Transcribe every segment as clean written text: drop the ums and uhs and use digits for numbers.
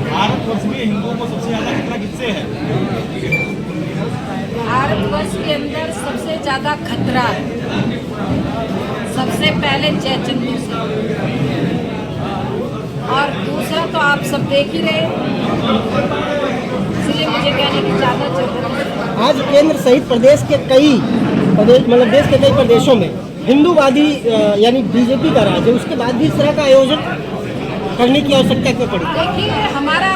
भारतवर्ष में हिंदुओं को सबसे ज्यादा खतरा किससे है? भारतवर्ष के अंदर सबसे ज्यादा खतरा सबसे पहले चैतन्य से, और दूसरा तो आप सब देख ही रहे, इसलिए मुझे कहने की ज्यादा जरूरत है। आज केंद्र सहित प्रदेश के कई प्रदेश मतलब देश के कई प्रदेशों में हिंदूवादी यानी बीजेपी का राज है, उसके बाद भी इस तरह का आयोजन करने की आवश्यकता क्यों पड़ी? देखिए, हमारा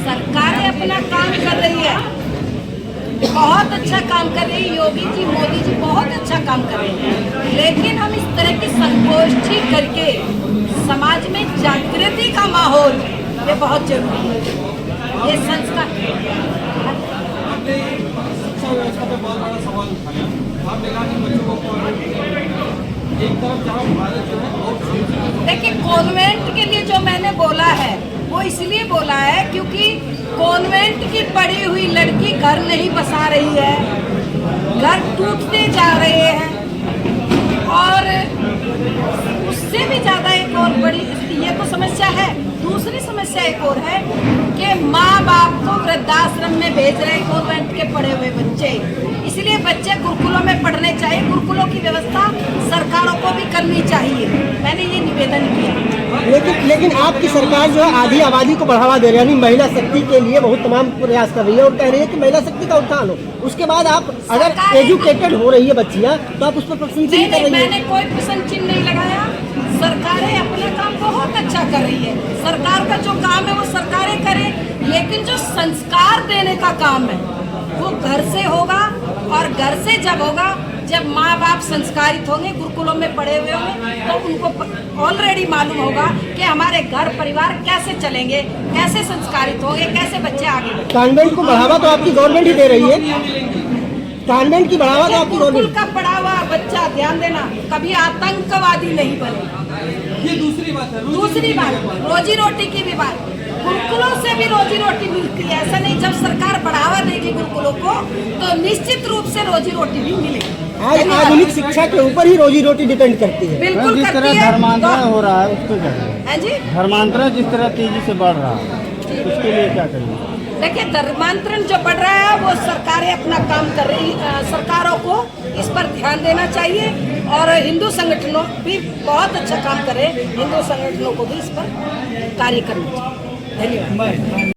सरकार अपना काम कर रही है, बहुत अच्छा काम कर रही है। योगी जी, मोदी जी बहुत अच्छा काम कर रहे हैं, लेकिन हम इस तरह की संगोष्ठी करके समाज में जागृति का माहौल, ये बहुत जरूरी है। ये संस्कार शिक्षा व्यवस्था पे बहुत बड़ा सवाल उठाया। आपने कहा कि बच्चों को एक तरफ जहाँ भारत जो है और देखिए, कॉन्वेंट के लिए जो मैंने बोला है वो इसलिए बोला है क्योंकि कॉन्वेंट की पढ़ी हुई लड़की घर नहीं बसा रही है, घर टूटते जा रहे हैं, और उससे भी ज्यादा एक और बड़ी ये तो समस्या है। दूसरी समस्या एक और है कि माँ बाप को वृद्धाश्रम में भेज रहे हैं कॉन्वेंट के पढ़े हुए बच्चे, इसलिए बच्चे गुरुकुलों में पढ़ने चाहिए। गुरुकुलों की व्यवस्था सरकारों को भी करनी चाहिए, मैंने ये निवेदन किया। लेकिन आपकी सरकार जो है आधी आबादी को बढ़ावा दे रही है, यानी महिला शक्ति के लिए बहुत तमाम प्रयास कर रही है और कह रही है कि महिला शक्ति का उत्थान हो। उसके बाद आप अगर एजुकेटेड हो रही है बच्चियाँ तो आप उस पर प्रश्न चिन्ह कर रही है। मैंने कोई प्रश्न चिन्ह नहीं लगाया। सरकारें अपना काम बहुत अच्छा कर रही है, सरकार का जो काम है वो सरकारें करें, लेकिन जो संस्कार देने का काम है वो घर से होगा, और घर से जब होगा जब माँ बाप संस्कारित होंगे, गुरुकुलों में पढ़े हुए होंगे, तो उनको ऑलरेडी मालूम होगा कि हमारे घर परिवार कैसे चलेंगे, कैसे संस्कारित होंगे, कैसे बच्चे आगे बढ़ेंगे। कॉन्वेंट को बढ़ावा तो आपकी गवर्नमेंट ही दे रही है, कॉन्वेंट की बढ़ावा तो आपकी गुरुकुल का पढ़ा हुआ बच्चा, ध्यान देना, कभी आतंकवादी नहीं बने। ये दूसरी बात है। दूसरी बात, रोजी रोटी की भी बात, गुरुकुलों से भी रोजी रोटी मिलती है, ऐसा नहीं। जब सरकार बढ़ावा देगी गुरुकुलों को तो निश्चित रूप से रोजी रोटी भी मिलेगी। आज आधुनिक शिक्षा के ऊपर ही रोजी रोटी डिपेंड करती है। बिल्कुल जिस तरह धर्मांतरण हो रहा है उसको क्या करें? है जी, धर्मांतरण जिस तरह तेजी से बढ़ रहा है उसके लिए क्या करें? देखिए, धर्मांतरण जो बढ़ रहा है वो सरकारें अपना काम कर रही, सरकारों को इस पर ध्यान देना चाहिए, और हिंदू संगठनों भी बहुत अच्छा काम कर रहे हैं, हिंदू संगठनों को भी इस पर कार्य करना चाहिए। धन्यवाद।